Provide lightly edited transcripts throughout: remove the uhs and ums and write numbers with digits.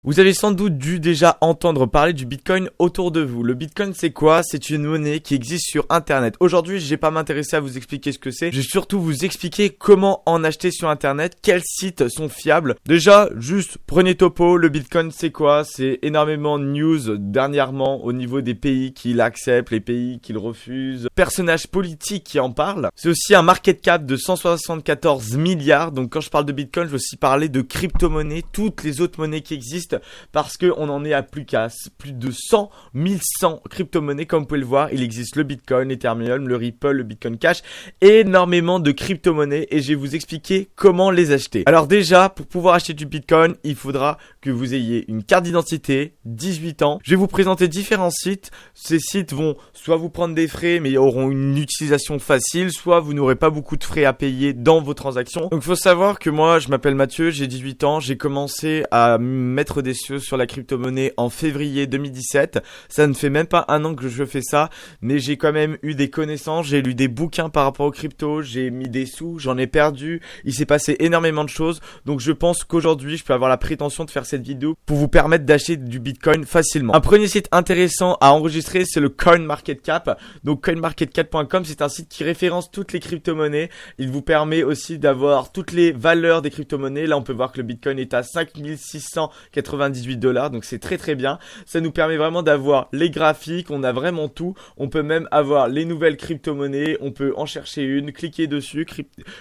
Vous avez sans doute dû déjà entendre parler du Bitcoin autour de vous. Le Bitcoin, c'est quoi? C'est une monnaie qui existe sur Internet. Aujourd'hui, je vais pas m'intéresser à vous expliquer ce que c'est. Je vais surtout vous expliquer comment en acheter sur Internet, quels sites sont fiables. Déjà, juste prenez topo. Le Bitcoin, c'est quoi? C'est énormément de news dernièrement au niveau des pays qui l'acceptent, les pays qui le refusent, personnages politiques qui en parlent. C'est aussi un market cap de 174 milliards. Donc quand je parle de Bitcoin, je veux aussi parler de crypto-monnaies, toutes les autres monnaies qui existent. Parce qu'on en est à plus de 100 1100 crypto-monnaies. Comme vous pouvez le voir, il existe le Bitcoin, l'Ethereum, le Ripple, le Bitcoin Cash, énormément de crypto-monnaies et je vais vous expliquer comment les acheter. Alors déjà, pour pouvoir acheter du Bitcoin, il faudra que vous ayez une carte d'identité, 18 ans. Je vais vous présenter différents sites. Ces sites vont soit vous prendre des frais mais auront une utilisation facile, soit vous n'aurez pas beaucoup de frais à payer dans vos transactions. Donc il faut savoir que moi, je m'appelle Mathieu, j'ai 18 ans, j'ai commencé à mettre des cieux sur la crypto-monnaie en février 2017. Ça ne fait même pas un an que je fais ça, mais j'ai quand même eu des connaissances, j'ai lu des bouquins par rapport aux cryptos, j'ai mis des sous, j'en ai perdu, il s'est passé énormément de choses. Donc je pense qu'aujourd'hui, je peux avoir la prétention de faire cette vidéo pour vous permettre d'acheter du Bitcoin facilement. Un premier site intéressant à enregistrer, c'est le CoinMarketCap. Donc CoinMarketCap.com, c'est un site qui référence toutes les crypto-monnaies. Il vous permet aussi d'avoir toutes les valeurs des crypto-monnaies. Là, on peut voir que le Bitcoin est à 5698 $, donc c'est très bien. Ça nous permet vraiment d'avoir les graphiques, on a vraiment tout. On peut même avoir les nouvelles crypto-monnaies, on peut en chercher une, cliquer dessus,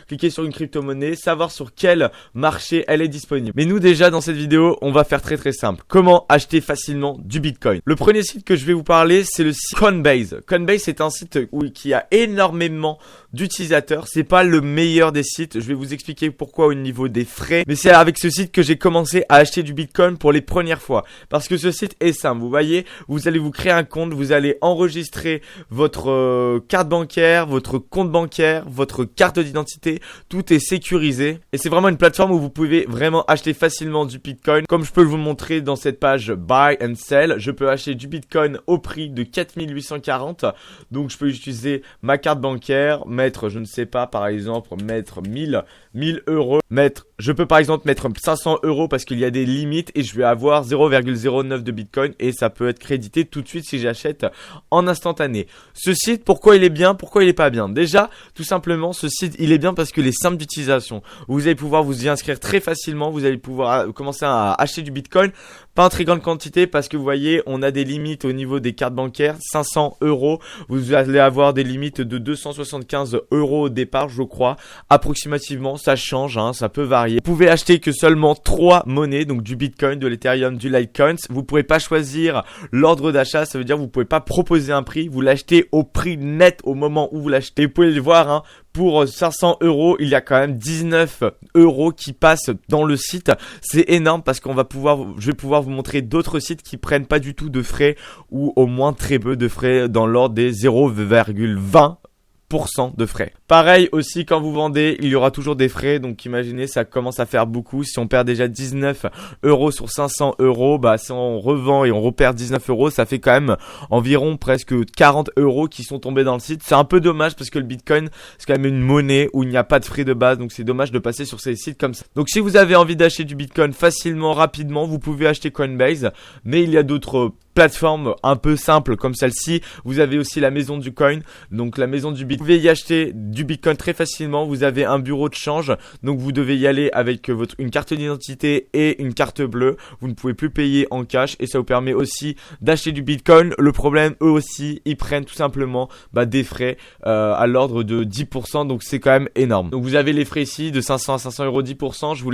cliquer sur une crypto-monnaie, savoir sur quel marché elle est disponible. Mais nous déjà dans cette vidéo, on va faire très simple. Comment acheter facilement du Bitcoin? Le premier site que je vais vous parler, c'est le site Coinbase. Coinbase, c'est un site qui a énormément d'utilisateurs. C'est pas le meilleur des sites. Je vais vous expliquer pourquoi au niveau des frais. Mais c'est avec ce site que j'ai commencé à acheter du Bitcoin pour les premières fois. Parce que ce site est simple. Vous voyez, vous allez vous créer un compte, vous allez enregistrer votre carte bancaire, votre compte bancaire, votre carte d'identité. Tout est sécurisé. Et c'est vraiment une plateforme où vous pouvez vraiment acheter facilement du Bitcoin. Comme je peux vous montrer dans cette page Buy and Sell, je peux acheter du Bitcoin au prix de 4840. Donc je peux utiliser ma carte bancaire, mettre, je ne sais pas, par exemple, mettre 1000 euros. Je peux par exemple mettre 500 euros parce qu'il y a des limites et je vais avoir 0,09 de Bitcoin et ça peut être crédité tout de suite si j'achète en instantané. Ce site, pourquoi il est bien, pourquoi il est pas bien? Déjà, tout simplement, ce site, il est bien parce qu'il est simple d'utilisation. Vous allez pouvoir vous y inscrire très facilement, vous allez pouvoir commencer à acheter du Bitcoin, pas en très grande quantité parce que vous voyez, on a des limites au niveau des cartes bancaires, 500 euros. Vous allez avoir des limites de 275 euros au départ, je crois, approximativement. Ça change, hein, ça peut varier. Vous pouvez acheter que seulement 3 monnaies, donc du Bitcoin, de l'Ethereum, du Litecoin. Vous pourrez pas choisir l'ordre d'achat, ça veut dire que vous pouvez pas proposer un prix. Vous l'achetez au prix net au moment où vous l'achetez. Vous pouvez le voir, hein. Pour 500 euros, il y a quand même 19 euros qui passent dans le site. C'est énorme parce je vais pouvoir vous montrer d'autres sites qui prennent pas du tout de frais ou au moins très peu de frais dans l'ordre des 0,20% de frais. Pareil aussi quand vous vendez, il y aura toujours des frais. Donc imaginez, ça commence à faire beaucoup. Si on perd déjà 19 euros sur 500 euros, bah si on revend et on repère 19 euros, ça fait quand même environ presque 40 euros qui sont tombés dans le site. C'est un peu dommage parce que le Bitcoin, c'est quand même une monnaie où il n'y a pas de frais de base. Donc c'est dommage de passer sur ces sites comme ça. Donc si vous avez envie d'acheter du Bitcoin facilement, rapidement, vous pouvez acheter Coinbase. Mais il y a d'autres plateforme un peu simple comme celle-ci. Vous avez aussi la maison du coin, donc la maison du Bitcoin. Vous pouvez y acheter du Bitcoin très facilement. Vous avez un bureau de change, donc vous devez y aller avec une carte d'identité et une carte bleue. Vous ne pouvez plus payer en cash et ça vous permet aussi d'acheter du Bitcoin. Le problème, eux aussi, ils prennent tout simplement des frais à l'ordre de 10%, donc c'est quand même énorme. Donc vous avez les frais ici de 500 à 500 euros, 10%. Je vous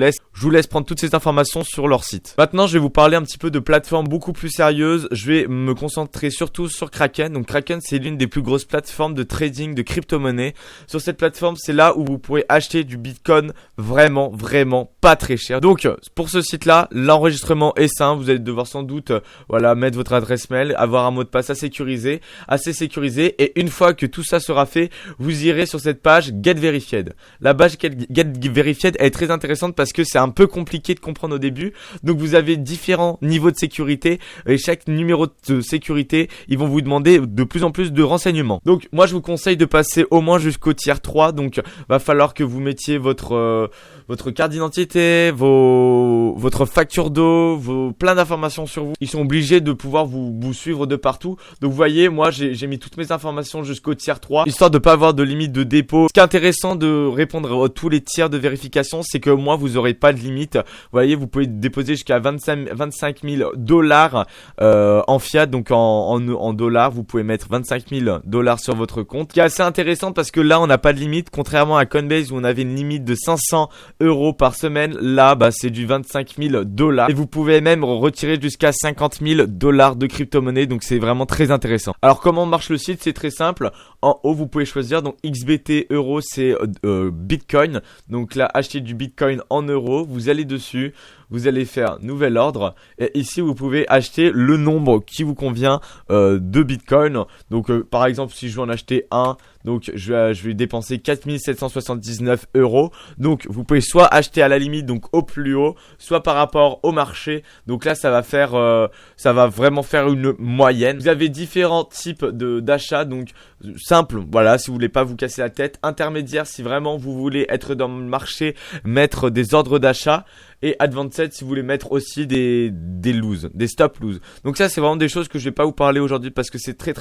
laisse prendre toutes ces informations sur leur site. Maintenant, je vais vous parler un petit peu de plateformes beaucoup plus sérieuses. Je vais me concentrer surtout sur Kraken. Donc Kraken, c'est l'une des plus grosses plateformes de trading de crypto-monnaie. Sur cette plateforme, c'est là où vous pourrez acheter du Bitcoin vraiment pas très cher. Donc pour ce site-là, l'enregistrement est simple. Vous allez devoir sans doute mettre votre adresse mail, avoir un mot de passe assez sécurisé. Et une fois que tout ça sera fait, vous irez sur cette page Get Verified. La page Get Verified est très intéressante parce que c'est un peu compliqué de comprendre au début. Donc vous avez différents niveaux de sécurité et chaque numéro de sécurité, ils vont vous demander de plus en plus de renseignements. Donc moi je vous conseille de passer au moins jusqu'au tier 3. Donc va falloir que vous mettiez votre votre carte d'identité, votre facture d'eau, plein d'informations sur vous. Ils sont obligés de pouvoir vous suivre de partout. Donc vous voyez, moi j'ai mis toutes mes informations jusqu'au tiers 3, histoire de pas avoir de limite de dépôt. Ce qui est intéressant de répondre à tous les tiers de vérification, c'est que moi vous aurez pas de limite. Vous voyez, vous pouvez déposer jusqu'à 25 000 dollars en fiat, donc en dollars. Vous pouvez mettre 25 000 dollars sur votre compte. Ce qui est assez intéressant parce que là on n'a pas de limite, contrairement à Coinbase où on avait une limite de 500 € par semaine. Là c'est du 25 000 dollars et vous pouvez même retirer jusqu'à 50 000 dollars de crypto-monnaie, donc c'est vraiment très intéressant. Alors comment marche le site? C'est très simple. En haut vous pouvez choisir donc XBT euros, c'est Bitcoin. Donc là, acheter du Bitcoin en euros, vous allez dessus, vous allez faire nouvel ordre et ici vous pouvez acheter le nombre qui vous convient de Bitcoin. Donc par exemple si je veux en acheter un, donc je vais dépenser 4 779 €. Donc vous pouvez soit acheter à la limite, donc au plus haut, soit par rapport au marché. Donc là ça va vraiment faire une moyenne. Vous avez différents types d'achats, donc simple, voilà, si vous voulez pas vous casser la tête. Intermédiaire, si vraiment vous voulez être dans le marché, mettre des ordres d'achat. Et Advanced si vous voulez mettre aussi des lose, des stop lose. Donc ça c'est vraiment des choses que je vais pas vous parler aujourd'hui parce que c'est très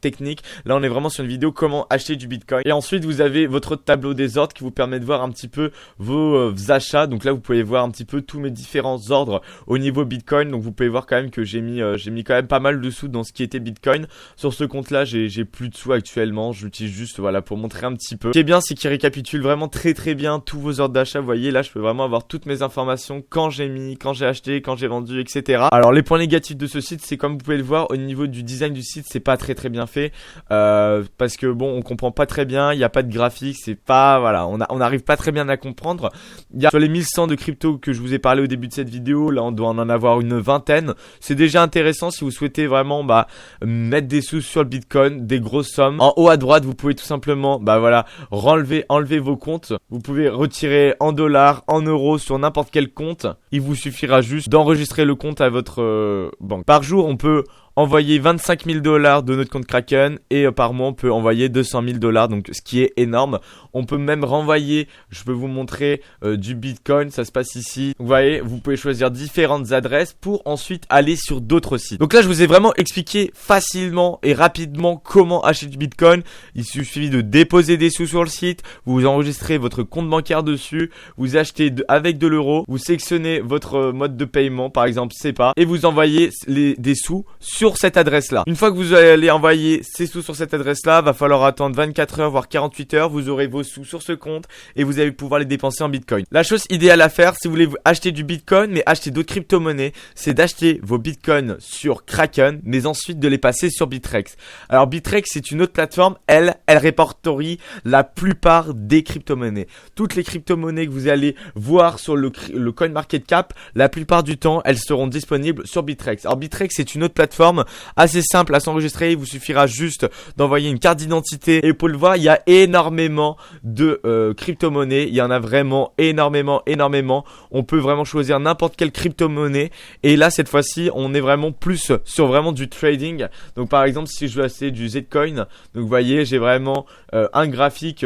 technique. Là on est vraiment sur une vidéo comment acheter du Bitcoin. Et ensuite vous avez votre tableau des ordres qui vous permet de voir un petit peu vos achats. Donc là vous pouvez voir un petit peu tous mes différents ordres au niveau Bitcoin. Donc vous pouvez voir quand même que j'ai mis quand même pas mal de sous dans ce qui était Bitcoin. Sur ce compte là j'ai plus de sous actuellement. Je l'utilise juste voilà pour montrer un petit peu. Ce qui est bien c'est qu'il récapitule vraiment très bien tous vos ordres d'achat. Vous voyez là je peux vraiment avoir toutes mes informations, quand j'ai mis, quand j'ai acheté, quand j'ai vendu, etc. Alors les points négatifs de ce site, c'est comme vous pouvez le voir au niveau du design du site, c'est pas très bien fait parce que bon on comprend pas très bien, il y a pas de graphique, c'est pas voilà, on n'arrive pas très bien à comprendre. Il y a sur les 1100 de crypto que je vous ai parlé au début de cette vidéo, là on doit en avoir une vingtaine. C'est déjà intéressant si vous souhaitez vraiment mettre des sous sur le Bitcoin, des grosses sommes. En haut à droite, vous pouvez tout simplement voilà, enlever vos comptes. Vous pouvez retirer en dollars, en euros sur n'importe quel compte. Il vous suffira juste d'enregistrer le compte à votre banque. Par jour, on peut envoyer 25 000 dollars de notre compte Kraken et par mois on peut envoyer 200 000 dollars, donc ce qui est énorme. On peut même renvoyer, je peux vous montrer du Bitcoin, ça se passe ici. Donc, vous voyez, vous pouvez choisir différentes adresses pour ensuite aller sur d'autres sites. Donc là je vous ai vraiment expliqué facilement et rapidement comment acheter du Bitcoin. Il suffit de déposer des sous sur le site, vous enregistrez votre compte bancaire dessus, vous achetez avec de l'euro, vous sélectionnez votre mode de paiement, par exemple SEPA, et vous envoyez des sous sur cette adresse là. Une fois que vous allez envoyer ces sous sur cette adresse là, va falloir attendre 24 heures voire 48 heures, vous aurez vos sous sur ce compte et vous allez pouvoir les dépenser en Bitcoin. La chose idéale à faire si vous voulez acheter du Bitcoin mais acheter d'autres crypto-monnaies, c'est d'acheter vos Bitcoins sur Kraken mais ensuite de les passer sur Bittrex. Alors Bittrex c'est une autre plateforme, elle répertorie la plupart des crypto-monnaies. Toutes les crypto-monnaies que vous allez voir sur le CoinMarketCap, la plupart du temps elles seront disponibles sur Bittrex. Alors Bittrex c'est une autre plateforme assez simple à s'enregistrer, il vous suffira juste d'envoyer une carte d'identité et vous pouvez le voir, il y a énormément de crypto-monnaies, il y en a vraiment énormément. On peut vraiment choisir n'importe quelle crypto-monnaie et là cette fois-ci on est vraiment plus sur vraiment du trading. Donc par exemple si je veux acheter du Zcoin, donc vous voyez j'ai vraiment un graphique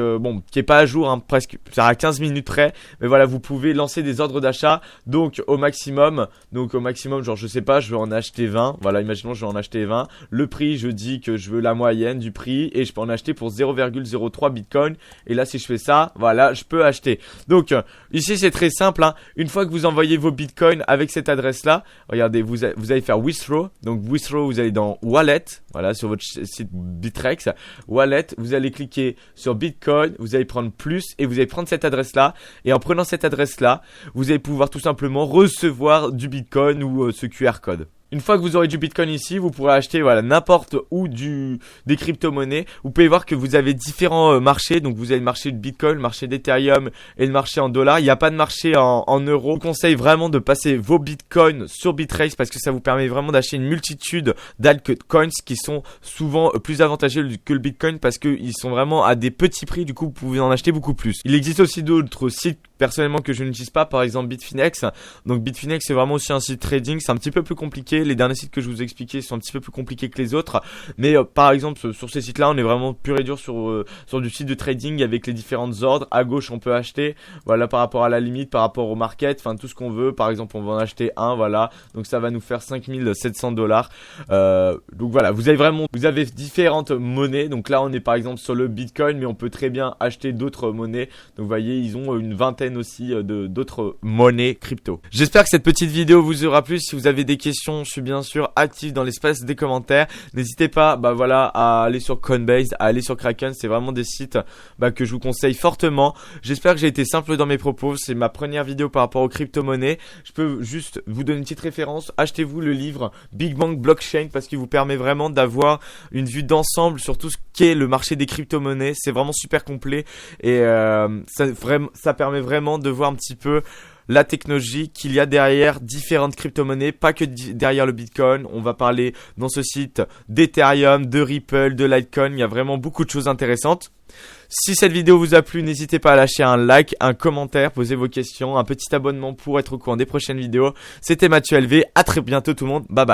qui est pas à jour, hein, presque ça à 15 minutes près, mais voilà vous pouvez lancer des ordres d'achat donc au maximum genre je sais pas, je veux en acheter 20, voilà imaginons je vais en acheter 20, le prix je dis que je veux la moyenne du prix et je peux en acheter pour 0,03 Bitcoin et là si je fais ça, voilà je peux acheter. Donc ici c'est très simple, hein. Une fois que vous envoyez vos Bitcoins avec cette adresse là, regardez vous allez faire withdraw, donc withdraw vous allez dans wallet, voilà sur votre site Bittrex, wallet vous allez cliquer sur Bitcoin, vous allez prendre plus et vous allez prendre cette adresse là et en prenant cette adresse là vous allez pouvoir tout simplement recevoir du Bitcoin ou ce QR code. Une fois que vous aurez du Bitcoin ici, vous pourrez acheter voilà n'importe où des crypto-monnaies. Vous pouvez voir que vous avez différents marchés. Donc vous avez le marché de Bitcoin, le marché d'Ethereum et le marché en dollars. Il n'y a pas de marché en euros. Je vous conseille vraiment de passer vos Bitcoins sur Bittrex parce que ça vous permet vraiment d'acheter une multitude d'altcoins qui sont souvent plus avantageux que le Bitcoin parce qu'ils sont vraiment à des petits prix. Du coup, vous pouvez en acheter beaucoup plus. Il existe aussi d'autres sites personnellement que je n'utilise pas, par exemple Bitfinex. Donc Bitfinex c'est vraiment aussi un site trading, c'est un petit peu plus compliqué. Les derniers sites que je vous ai expliqués sont un petit peu plus compliqués que les autres, mais par exemple sur ces sites là on est vraiment pur et dur sur du site de trading avec les différentes ordres. À gauche on peut acheter, voilà, par rapport à la limite, par rapport au market, enfin tout ce qu'on veut. Par exemple on va en acheter un, voilà, donc ça va nous faire 5700 $. Donc voilà, vous avez différentes monnaies. Donc là on est par exemple sur le Bitcoin, mais on peut très bien acheter d'autres monnaies. Donc vous voyez, ils ont une vingtaine aussi d'autres monnaies crypto. J'espère que cette petite vidéo vous aura plu. Si vous avez des questions, je suis bien sûr actif dans l'espace des commentaires. N'hésitez pas voilà, à aller sur Coinbase, à aller sur Kraken. C'est vraiment des sites que je vous conseille fortement. J'espère que j'ai été simple dans mes propos. C'est ma première vidéo par rapport aux crypto-monnaies. Je peux juste vous donner une petite référence. Achetez-vous le livre Big Bang Blockchain parce qu'il vous permet vraiment d'avoir une vue d'ensemble sur tout ce qu'est le marché des crypto-monnaies. C'est vraiment super complet et ça permet vraiment de voir un petit peu la technologie qu'il y a derrière différentes crypto-monnaies, pas que derrière le Bitcoin. On va parler dans ce site d'Ethereum, de Ripple, de Litecoin. Il y a vraiment beaucoup de choses intéressantes. Si cette vidéo vous a plu, n'hésitez pas à lâcher un like, un commentaire, poser vos questions, un petit abonnement pour être au courant des prochaines vidéos. C'était Mathieu LV, à très bientôt tout le monde, bye bye.